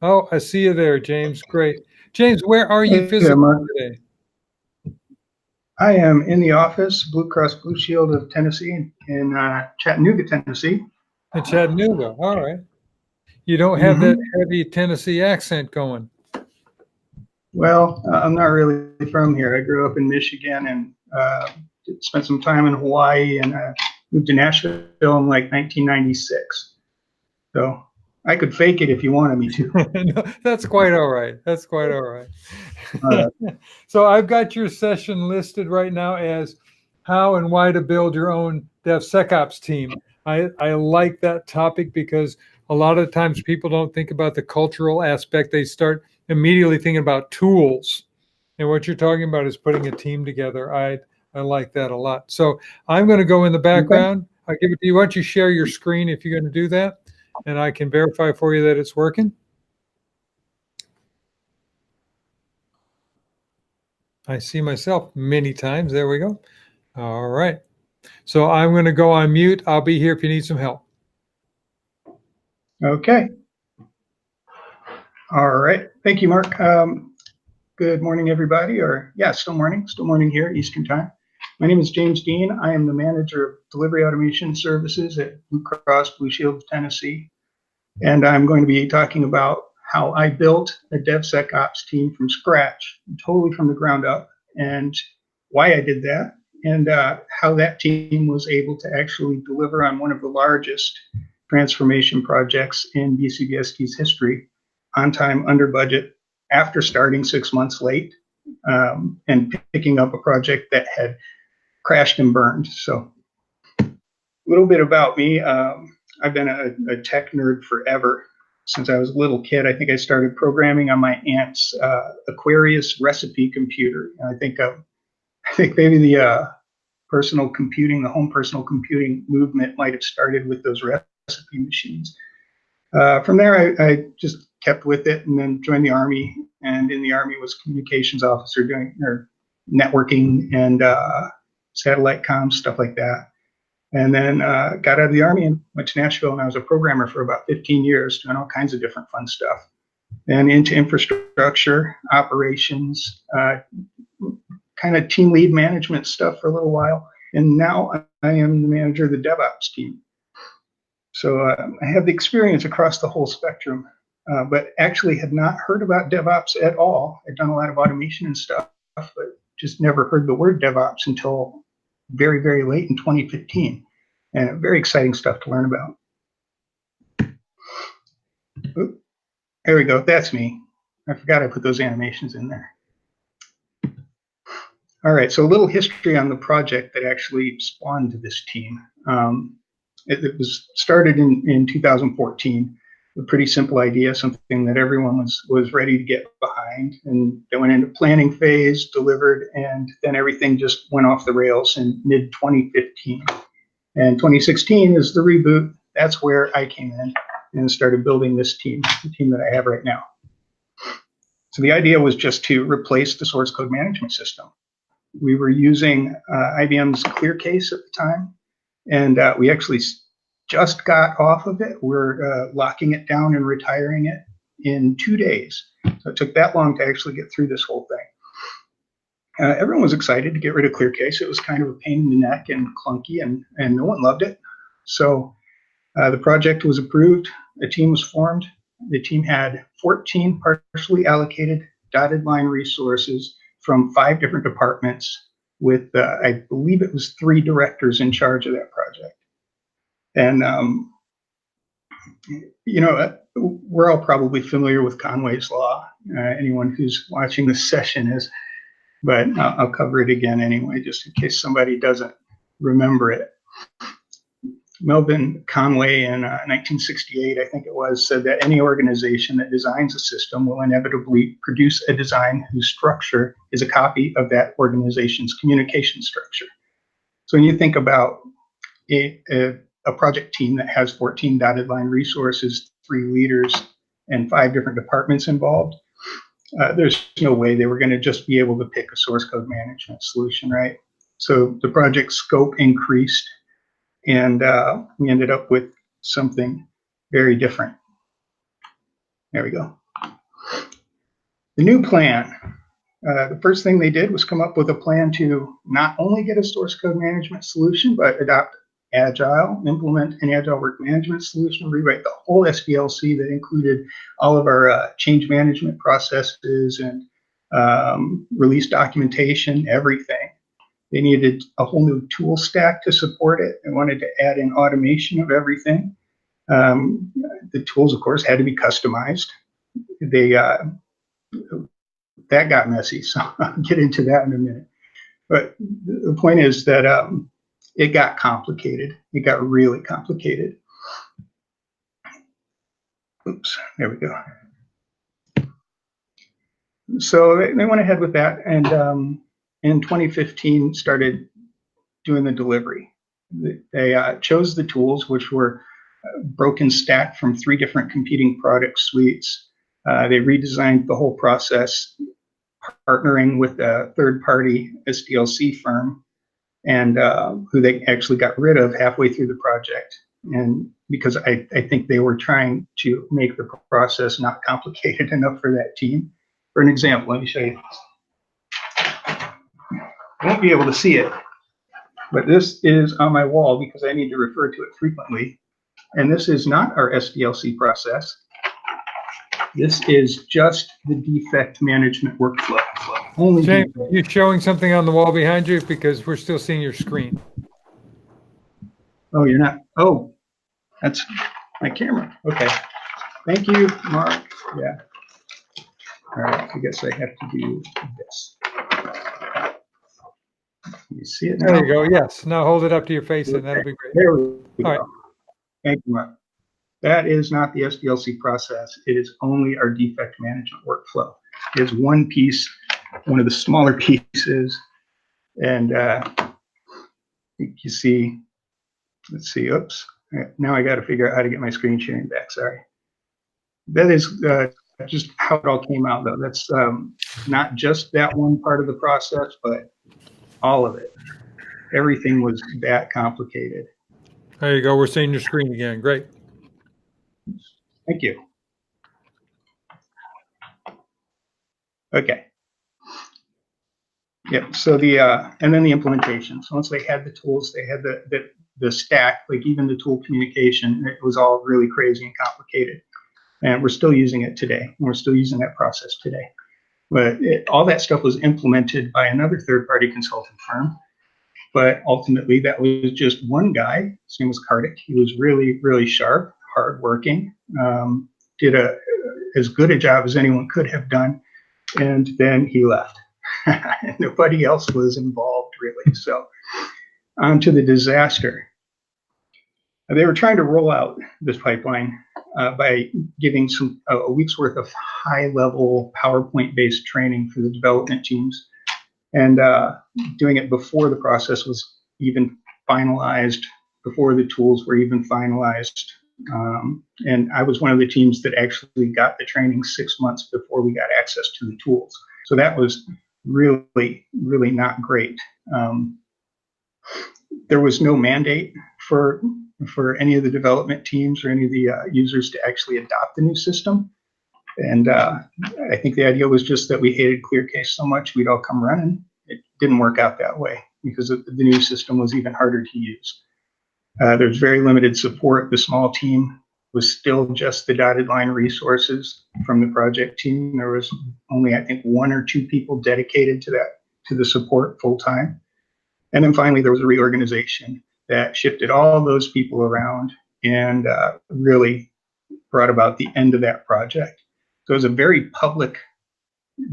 Oh, I see you there, James. Great. James, where are you Hey there, physically Mark. today? I am in the office, Blue Cross Blue Shield of Tennessee, in Chattanooga, Tennessee. In Chattanooga. All right. You don't have that hmm heavy Tennessee accent going. Well, I'm not really from here. I grew up in Michigan and spent some time in Hawaii and moved to Nashville in like 1996. So I could fake it if you wanted me to. No, that's quite all right. That's quite all right. Uh, So I've got your session listed right now as how and why to build your own DevSecOps team. I like that topic because a lot of times people don't think about the cultural aspect. They start immediately thinking about tools. And what you're talking about is putting a team together. I like that a lot. So I'm going to go in the okay. background. I'll give it to you. Why don't you share your screen if you're going to do that? And I can verify for you that it's working. I see myself many times. There we go. All right. So I'm going to go on mute. I'll be here if you need some help. Okay. All right. Thank you, Mark. Good morning, everybody. Or, yeah, still morning here, Eastern Time. My name is James Dean. I am the manager of delivery automation services at Blue Cross Blue Shield of Tennessee. And I'm going to be talking about how I built a DevSecOps team from scratch, totally from the ground up, and why I did that, and how that team was able to actually deliver on one of the largest transformation projects in BCBST's history, on time, under budget, after starting 6 months late, and picking up a project that had crashed and burned. So a little bit about me. I've been a tech nerd forever. Since I was a little kid, I think I started programming on my aunt's Aquarius recipe computer. I think maybe the personal computing, the home personal computing movement might have started with those recipe machines. From there, I just kept with it and then joined the Army. And in the Army was communications officer doing or networking and satellite comms, stuff like that. And then got out of the Army and went to Nashville, and I was a programmer for about 15 years, doing all kinds of different fun stuff. And into infrastructure, operations, kind of team lead management stuff for a little while. And now I am the manager of the DevOps team. So I have the experience across the whole spectrum, but actually had not heard about DevOps at all. I'd done a lot of automation and stuff, but just never heard the word DevOps until very, very late in 2015. And very exciting stuff to learn about. Oop, there we go. That's me. I forgot I put those animations in there. All right, so a little history on the project that actually spawned this team. It was started in 2014. A pretty simple idea, something that everyone was ready to get behind, and they went into planning phase, delivered, and then everything just went off the rails in mid 2015. And 2016 is the reboot. That's where I came in and started building this team, the team that I have right now. So the idea was just to replace the source code management system. We were using IBM's Clearcase at the time, and we actually just got off of it. We're locking it down and retiring it in 2 days. So it took that long to actually get through this whole thing. Everyone was excited to get rid of Clearcase. It was kind of a pain in the neck and clunky, and no one loved it. So the project was approved. A team was formed. The team had 14 partially allocated dotted line resources from 5 different departments with, I believe it was 3 directors in charge of that project. And, we're all probably familiar with Conway's Law. Anyone who's watching this session is, but I'll cover it again anyway, just in case somebody doesn't remember it. Melvyn Conway in 1968, I think it was, said that any organization that designs a system will inevitably produce a design whose structure is a copy of that organization's communication structure. So when you think about a project team that has 14 dotted line resources, 3 leaders, and 5 different departments involved, there's no way they were going to just be able to pick a source code management solution, right? So the project scope increased, and we ended up with something very different. There we go. The new plan, the first thing they did was come up with a plan to not only get a source code management solution, but adopt Agile, implement an Agile work management solution, rewrite the whole SDLC that included all of our change management processes and release documentation, everything. They needed a whole new tool stack to support it and wanted to add in automation of everything. The tools, of course, had to be customized. That got messy, so I'll get into that in a minute. But the point is that it got complicated. It got really complicated. Oops, there we go. So they went ahead with that, and in 2015 started doing the delivery. They chose the tools, which were broken stack from 3 different competing product suites. They redesigned the whole process, partnering with a third-party SDLC firm, and who they actually got rid of halfway through the project. And because I think they were trying to make the process not complicated enough for that team. For an example, let me show you. You won't be able to see it, but this is on my wall because I need to refer to it frequently. And this is not our SDLC process. This is just the defect management workflow. Only James, are you showing something on the wall behind you? Because we're still seeing your screen. Oh, you're not? Oh, that's my camera. Okay. Thank you, Mark. Yeah. All right. I guess I have to do this. You see it now? There you go. Yes. Now hold it up to your face, and that'll be great. There we go. All right. Thank you, Mark. That is not the SDLC process. It is only our defect management workflow. It is one piece, one of the smaller pieces. And you see, let's see, oops. Now I got to figure out how to get my screen sharing back. Sorry. That is just how it all came out, though. That's not just that one part of the process, but all of it. Everything was that complicated. There you go. We're seeing your screen again. Great. Thank you. Okay. Yep. So and then the implementation. So once they had the tools, they had the stack, like even the tool communication. It was all really crazy and complicated. And we're still using it today. And we're still using that process today. But all that stuff was implemented by another third-party consulting firm. But ultimately, that was just one guy. His name was Kartik. He was really, really sharp, hardworking, did as good a job as anyone could have done. And then he left. Nobody else was involved, really. So on to the disaster. They were trying to roll out this pipeline by giving a week's worth of high-level PowerPoint-based training for the development teams, and doing it before the process was even finalized, before the tools were even finalized. And I was one of the teams that actually got the training 6 months before we got access to the tools. So that was really, really not great. There was no mandate for any of the development teams or any of the users to actually adopt the new system. And I think the idea was just that we hated Clearcase so much we'd all come running. It didn't work out that way because the new system was even harder to use. There's very limited support. The small team was still just the dotted line resources from the project team. There was only, I think, 1 or 2 people dedicated to the support full time. And then finally, there was a reorganization that shifted all those people around and really brought about the end of that project. So it was a very public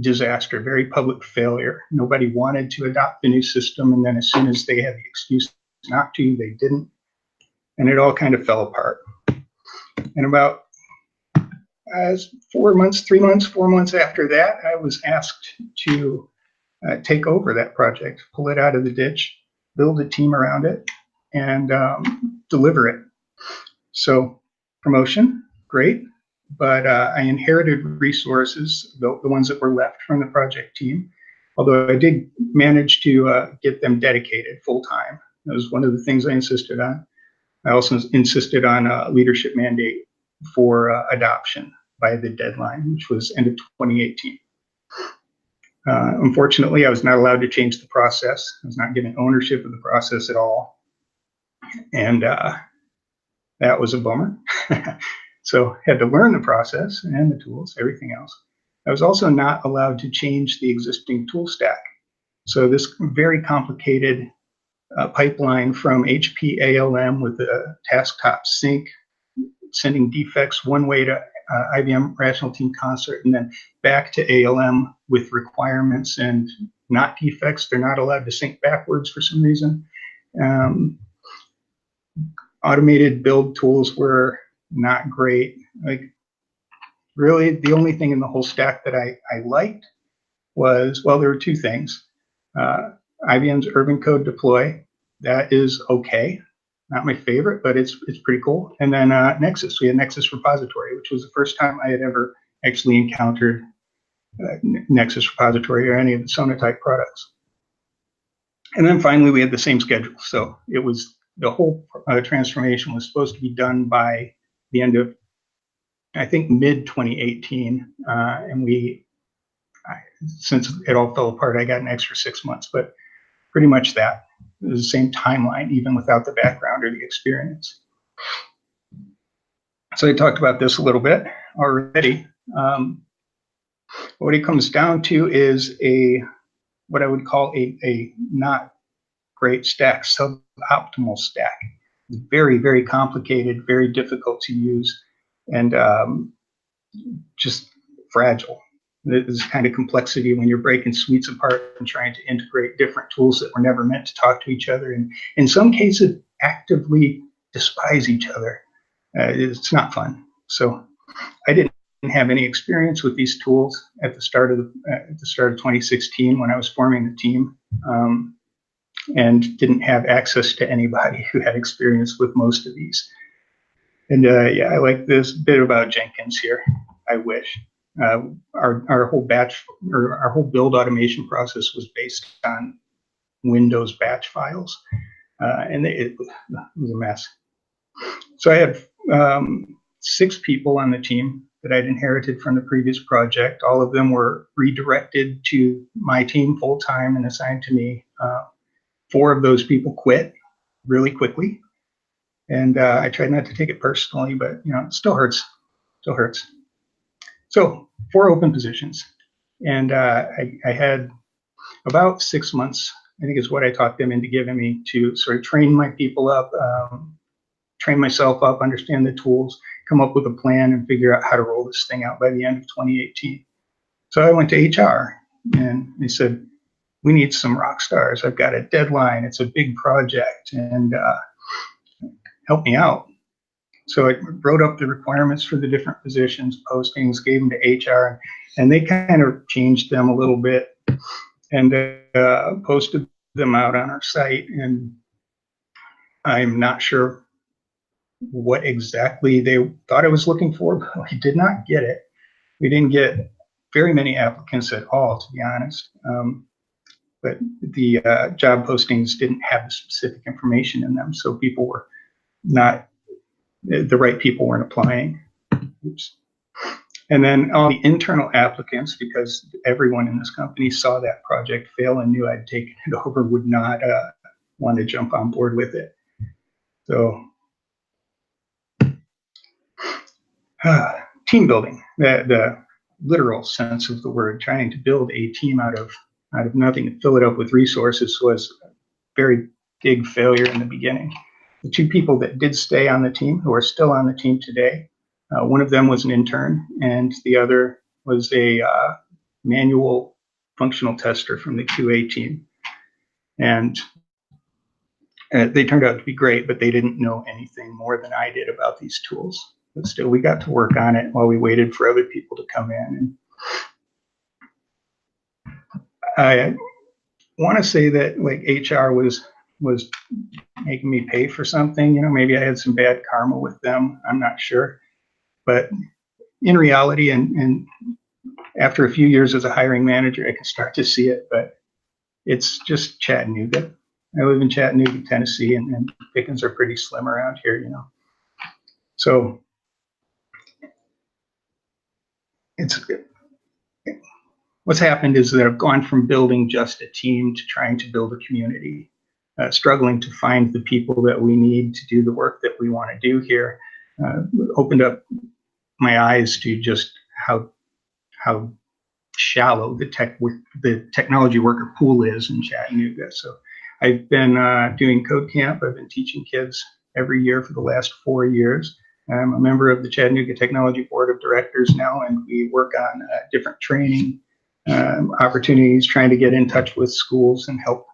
disaster, very public failure. Nobody wanted to adopt the new system, and then as soon as they had the excuse not to, they didn't. And it all kind of fell apart. And about 4 months after that, I was asked to take over that project, pull it out of the ditch, build a team around it, and deliver it. So promotion, great. But I inherited resources, the ones that were left from the project team, although I did manage to get them dedicated full time. That was one of the things I insisted on. I also insisted on a leadership mandate for adoption by the deadline, which was end of 2018. Unfortunately, I was not allowed to change the process. I was not given ownership of the process at all. And that was a bummer. So had to learn the process and the tools, everything else. I was also not allowed to change the existing tool stack. So this very complicated pipeline from HP ALM with the task top sync, sending defects one way to IBM Rational Team Concert, and then back to ALM with requirements and not defects. They're not allowed to sync backwards for some reason. Automated build tools were not great. Like, really, the only thing in the whole stack that I liked was, well, there were two things. IBM's Urban Code Deploy, that is okay. Not my favorite, but it's pretty cool. And then Nexus, we had Nexus repository, which was the first time I had ever actually encountered Nexus repository or any of the Sonatype products. And then finally, we had the same schedule. So it was, the whole transformation was supposed to be done by the end of, I think, mid 2018. And since it all fell apart, I got an extra 6 months, but pretty much that. It was the same timeline, even without the background or the experience. So I talked about this a little bit already. What it comes down to is what I would call a not great stack, suboptimal stack. Very, very complicated, very difficult to use, and just fragile. There's kind of complexity when you're breaking suites apart and trying to integrate different tools that were never meant to talk to each other, and in some cases actively despise each other. It's not fun. So I didn't have any experience with these tools at the start of 2016 when I was forming the team, and didn't have access to anybody who had experience with most of these. And yeah, I like this bit about Jenkins here. I wish. Our whole batch, or our whole build automation process was based on Windows batch files, and it was a mess. So I had 6 people on the team that I'd inherited from the previous project. All of them were redirected to my team full time and assigned to me. 4 of those people quit really quickly, and I tried not to take it personally, but it still hurts. Still hurts. So 4 open positions, and I had about 6 months, I think is what I talked them into giving me, to sort of train my people up, train myself up, understand the tools, come up with a plan, and figure out how to roll this thing out by the end of 2018. So I went to HR, and they said, we need some rock stars. I've got a deadline. It's a big project, and help me out. So I wrote up the requirements for the different positions, postings, gave them to HR, and they kind of changed them a little bit and posted them out on our site. And I'm not sure what exactly they thought I was looking for, but we did not get it. We didn't get very many applicants at all, to be honest. But the job postings didn't have the specific information in them, so people were not, the right people weren't applying. Oops. And then all the internal applicants, because everyone in this company saw that project fail and knew I'd taken it over, would not want to jump on board with it. So team building, the literal sense of the word, trying to build a team out of nothing and fill it up with resources, was a very big failure in the beginning. The 2 people that did stay on the team, who are still on the team today, one of them was an intern, and the other was a manual functional tester from the QA team. And they turned out to be great, but they didn't know anything more than I did about these tools. But still, we got to work on it while we waited for other people to come in. And I want to say that, like, HR was making me pay for something. Maybe I had some bad karma with them. I'm not sure. But in reality, and after a few years as a hiring manager, I can start to see it. But it's just Chattanooga. I live in Chattanooga, Tennessee, and pickings are pretty slim around here, So what's happened is that I've gone from building just a team to trying to build a community, struggling to find the people that we need to do the work that we want to do here. Opened up my eyes to just how shallow the technology worker pool is in Chattanooga. So I've been doing Code Camp. I've been teaching kids every year for the last 4 years. I'm a member of the Chattanooga Technology Board of Directors now, and we work on different training opportunities, trying to get in touch with schools and help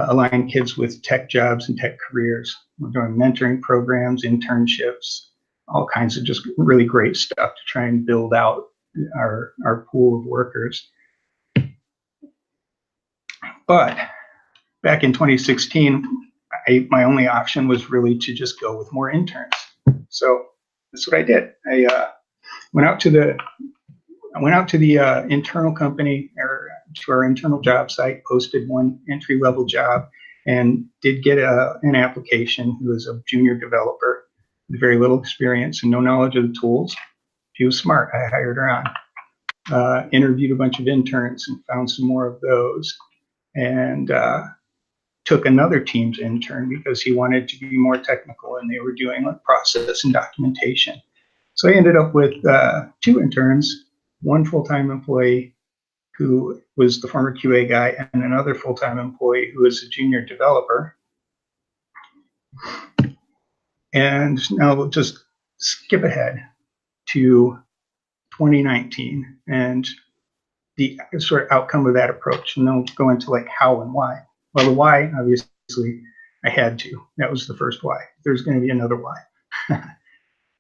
align kids with tech jobs and tech careers. We're doing mentoring programs, internships, all kinds of just really great stuff to try and build out our pool of workers. But back in 2016, my only option was really to just go with more interns. So that's what I did. I went out to the internal company, or to our internal job site, posted one entry-level job, and did get an application who was a junior developer with very little experience and no knowledge of the tools. She was smart. I hired her on. Interviewed a bunch of interns and found some more of those, and took another team's intern because he wanted to be more technical, and they were doing like process and documentation. So I ended up with 2 interns, one full-time employee who was the former QA guy, and another full-time employee who was a junior developer. And now we'll just skip ahead to 2019 and the sort of outcome of that approach, and then we'll go into like how and why. Well, the why, obviously, I had to. That was the first why. There's going to be another why.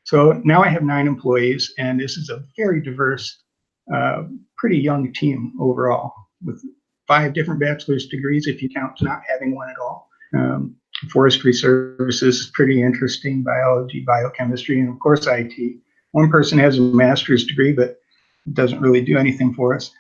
So now I have 9 employees, and this is a very diverse, pretty young team overall, with 5 different bachelor's degrees, if you count not having one at all. Forestry services is pretty interesting, biology, biochemistry, and of course IT. One person has a master's degree, but it doesn't really do anything for us.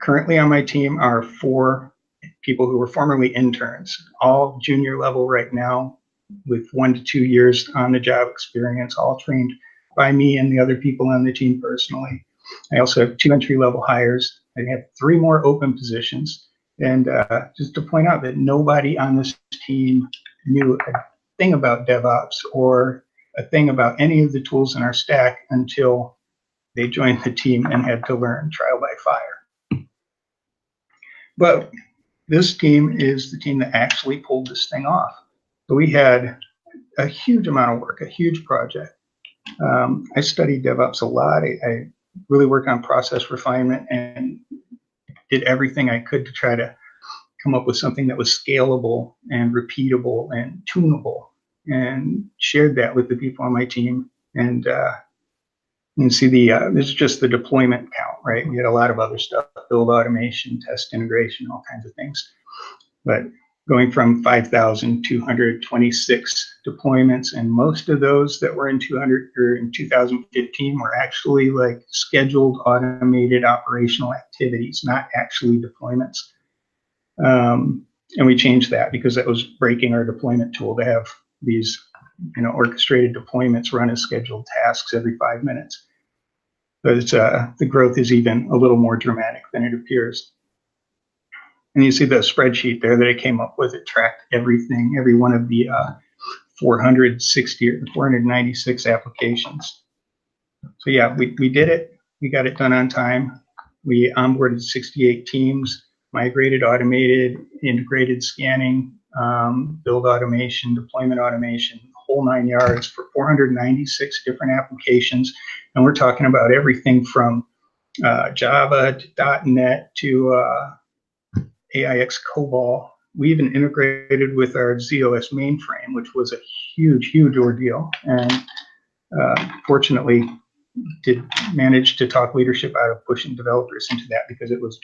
Currently on my team are 4 people who were formerly interns, all junior level right now, with 1 to 2 years on the job experience, all trained by me and the other people on the team personally. I also have 2 entry-level hires. I have 3 more open positions. And just to point out that nobody on this team knew a thing about DevOps or a thing about any of the tools in our stack until they joined the team and had to learn trial by fire. But this team is the team that actually pulled this thing off. So we had a huge amount of work, a huge project. I studied DevOps a lot. I really worked on process refinement and did everything I could to try to come up with something that was scalable and repeatable and tunable, and shared that with the people on my team. And you can see this is just the deployment count, right? We had a lot of other stuff, build automation, test integration, all kinds of things. But going from 5,226 deployments, and most of those that were in 2015 were actually like scheduled automated operational activities, not actually deployments. And we changed that because that was breaking our deployment tool to have these, orchestrated deployments run as scheduled tasks every 5 minutes. But the growth is even a little more dramatic than it appears. And you see the spreadsheet there that I came up with. It tracked everything, every one of the 460 or 496 applications. So yeah, we did it. We got it done on time. We onboarded 68 teams, migrated, automated, integrated scanning, build automation, deployment automation, whole 9 yards for 496 different applications. And we're talking about everything from Java to .NET to AIX COBOL. We even integrated with our ZOS mainframe, which was a huge, huge ordeal. And fortunately, did manage to talk leadership out of pushing developers into that, because it was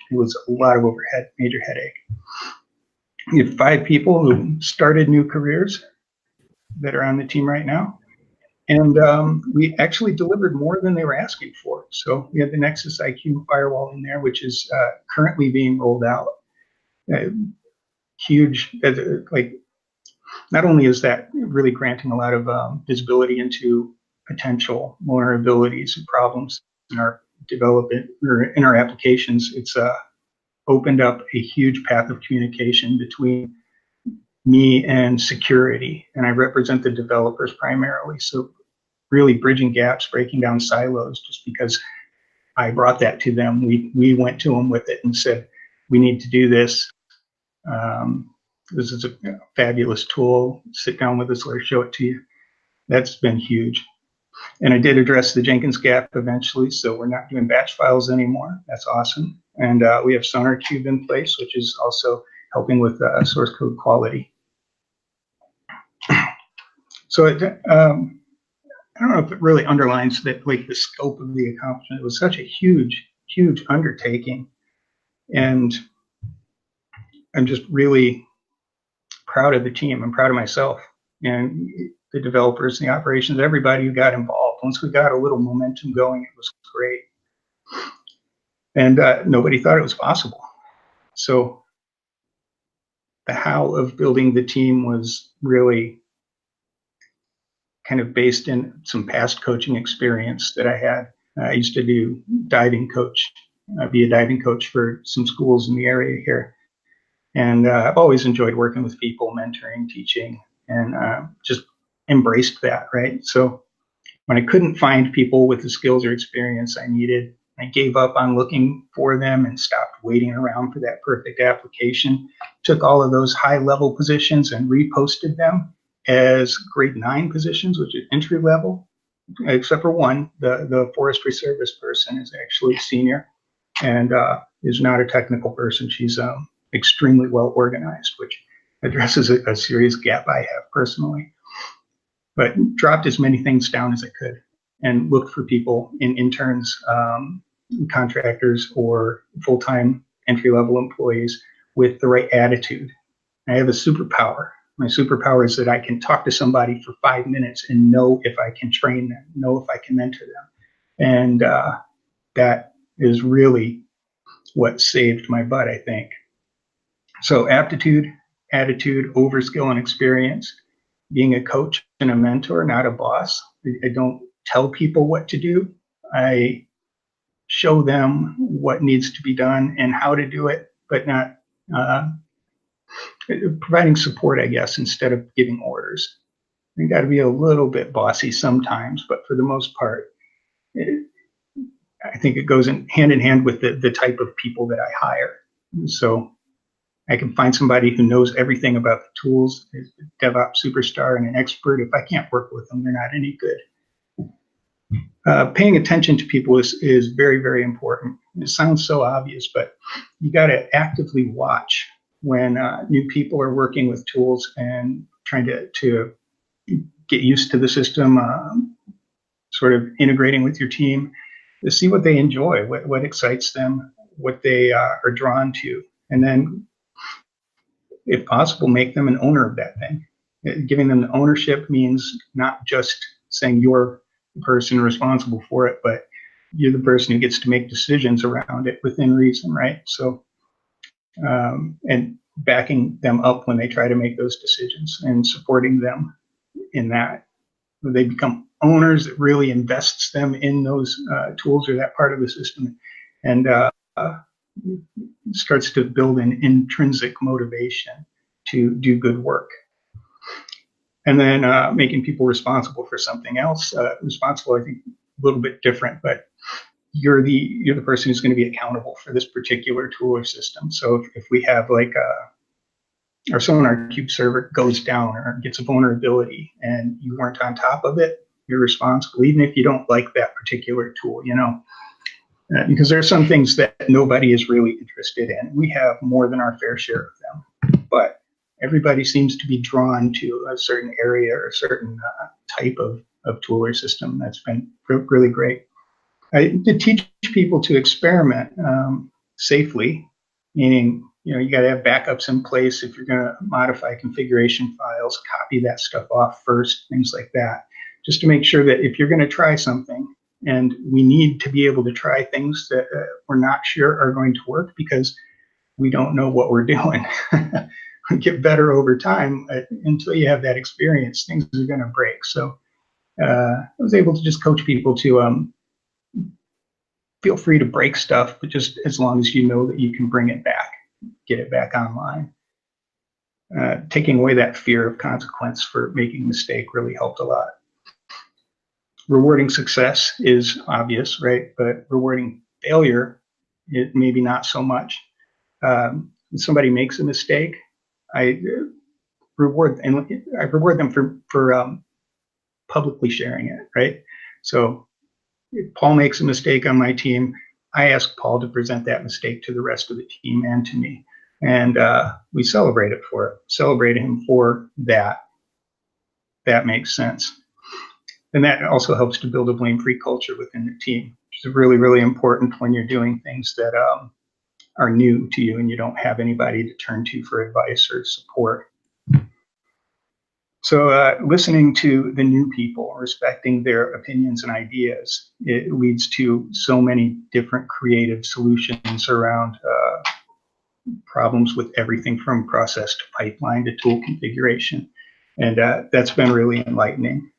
a lot of overhead, major headache. We have 5 people who started new careers that are on the team right now. And we actually delivered more than they were asking for. So we have the Nexus IQ firewall in there, which is currently being rolled out. Huge, like, not only is that really granting a lot of visibility into potential vulnerabilities and problems in our development or in our applications, it's opened up a huge path of communication between me and security, and I represent the developers primarily. So really bridging gaps, breaking down silos, just because I brought that to them. We went to them with it and said, we need to do this. This is a fabulous tool. Sit down with us, let's show it to you. That's been huge. And I did address the Jenkins gap eventually, so we're not doing batch files anymore. That's awesome. And we have Sonatype in place, which is also helping with source code quality. So I don't know if it really underlines that, like, the scope of the accomplishment. It was such a huge, huge undertaking, and I'm just really proud of the team. I'm proud of myself and the developers and the operations, everybody who got involved. Once we got a little momentum going, it was great. And nobody thought it was possible. So the how of building the team was really kind of based in some past coaching experience that I had. I used to do diving coach, be a diving coach for some schools in the area here. And I've always enjoyed working with people, mentoring, teaching, and just embraced that, right? So when I couldn't find people with the skills or experience I needed, I gave up on looking for them and stopped waiting around for that perfect application. Took all of those high-level positions and reposted them as grade 9 positions, which is entry level, except for one. The forestry service person is actually senior and is not a technical person. She's extremely well organized, which addresses a serious gap I have personally. But dropped as many things down as I could and looked for people in interns, contractors, or full-time entry-level employees with the right attitude. I have a superpower. My superpower is that I can talk to somebody for 5 minutes and know if I can train them, know if I can mentor them. And that is really what saved my butt, I think. So aptitude, attitude, over skill and experience, being a coach and a mentor, not a boss. I don't tell people what to do. I show them what needs to be done and how to do it, but not providing support, I guess, instead of giving orders. You got to be a little bit bossy sometimes, but for the most part, I think it goes hand in hand with the type of people that I hire. So I can find somebody who knows everything about the tools, is a DevOps superstar and an expert. If I can't work with them, they're not any good. Paying attention to people is very, very important. It sounds so obvious, but you got to actively watch when new people are working with tools and trying to get used to the system, sort of integrating with your team, to see what they enjoy, what excites them, what they are drawn to, and then, if possible, make them an owner of that thing. Giving them the ownership means not just saying you're the person responsible for it, but you're the person who gets to make decisions around it within reason, right? So, and backing them up when they try to make those decisions and supporting them in that. They become owners, it really invests them in those tools or that part of the system, and starts to build an intrinsic motivation to do good work. And then making people responsible for something else. Responsible, I think, a little bit different, but you're the person who's going to be accountable for this particular tool or system. So if we have like our Sonatype server goes down or gets a vulnerability and you weren't on top of it, you're responsible, even if you don't like that particular tool, you know. Because there are some things that nobody is really interested in. We have more than our fair share of them, but everybody seems to be drawn to a certain area or a certain type of tool or system. That's been really great. I did teach people to experiment safely, meaning, you know, you got to have backups in place. If you're going to modify configuration files, copy that stuff off first, things like that, just to make sure that if you're going to try something, and we need to be able to try things that we're not sure are going to work because we don't know what we're doing. We get better over time. Until you have that experience, things are going to break. So I was able to just coach people to feel free to break stuff, but just as long as you know that you can bring it back, get it back online. Taking away that fear of consequence for making a mistake really helped a lot. Rewarding success is obvious, right? But rewarding failure, it maybe not so much. When somebody makes a mistake, I reward them for publicly sharing it, right? So if Paul makes a mistake on my team, I ask Paul to present that mistake to the rest of the team and to me. And we celebrate him for that. That makes sense. And that also helps to build a blame-free culture within the team, which is really, really important when you're doing things that are new to you and you don't have anybody to turn to for advice or support. So listening to the new people, respecting their opinions and ideas, it leads to so many different creative solutions around problems with everything from process to pipeline to tool configuration. And that's been really enlightening.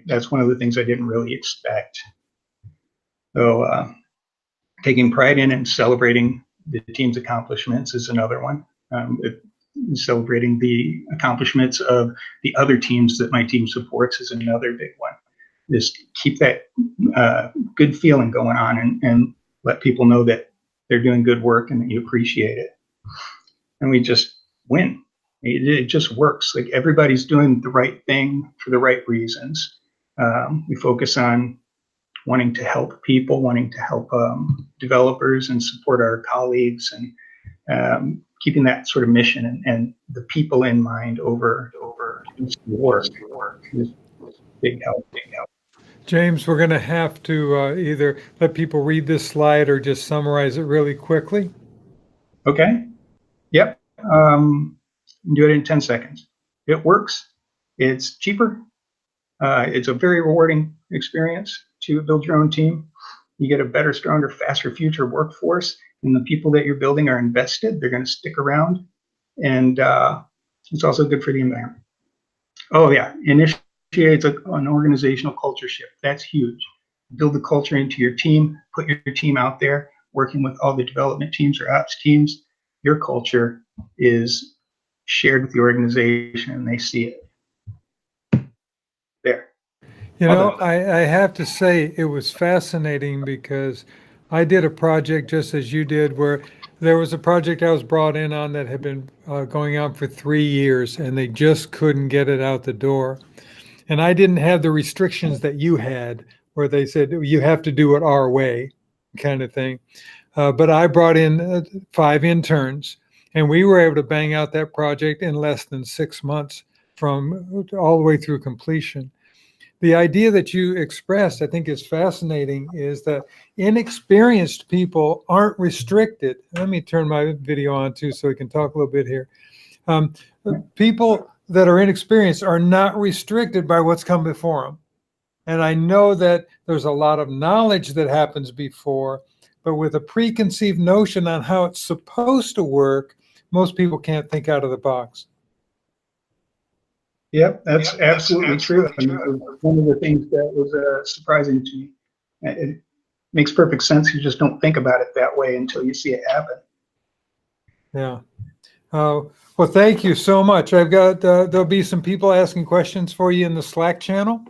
That's one of the things I didn't really expect. So taking pride in and celebrating the team's accomplishments is another one. Celebrating the accomplishments of the other teams that my team supports is another big one. Just keep that good feeling going on and let people know that they're doing good work and that you appreciate it. And we just win. It just works. Like everybody's doing the right thing for the right reasons. We focus on wanting to help people, wanting to help developers and support our colleagues, and keeping that sort of mission and the people in mind over just the work is big help. James, we're going to have to either let people read this slide or just summarize it really quickly. Okay. Yep. Do it in 10 seconds. It works. It's cheaper. It's a very rewarding experience to build your own team. You get a better, stronger, faster future workforce, and the people that you're building are invested. They're going to stick around, and it's also good for the environment. Oh yeah, initiates an organizational culture shift. That's huge. Build the culture into your team. Put your team out there, working with all the development teams or ops teams. Your culture is shared with the organization, and they see it. There. You know, I have to say it was fascinating because I did a project just as you did where there was a project I was brought in on that had been going on for 3 years and they just couldn't get it out the door. And I didn't have the restrictions that you had where they said, you have to do it our way kind of thing. But I brought in 5 interns and we were able to bang out that project in less than 6 months from all the way through completion. The idea that you expressed, I think is fascinating, is that inexperienced people aren't restricted. Let me turn my video on too so we can talk a little bit here. People that are inexperienced are not restricted by what's come before them. And I know that there's a lot of knowledge that happens before, but with a preconceived notion on how it's supposed to work, most people can't think out of the box. Yep, that's absolutely true. I mean, one of the things that was surprising to me. It makes perfect sense. You just don't think about it that way until you see it happen. Yeah. Well, thank you so much. I've got, there'll be some people asking questions for you in the Slack channel.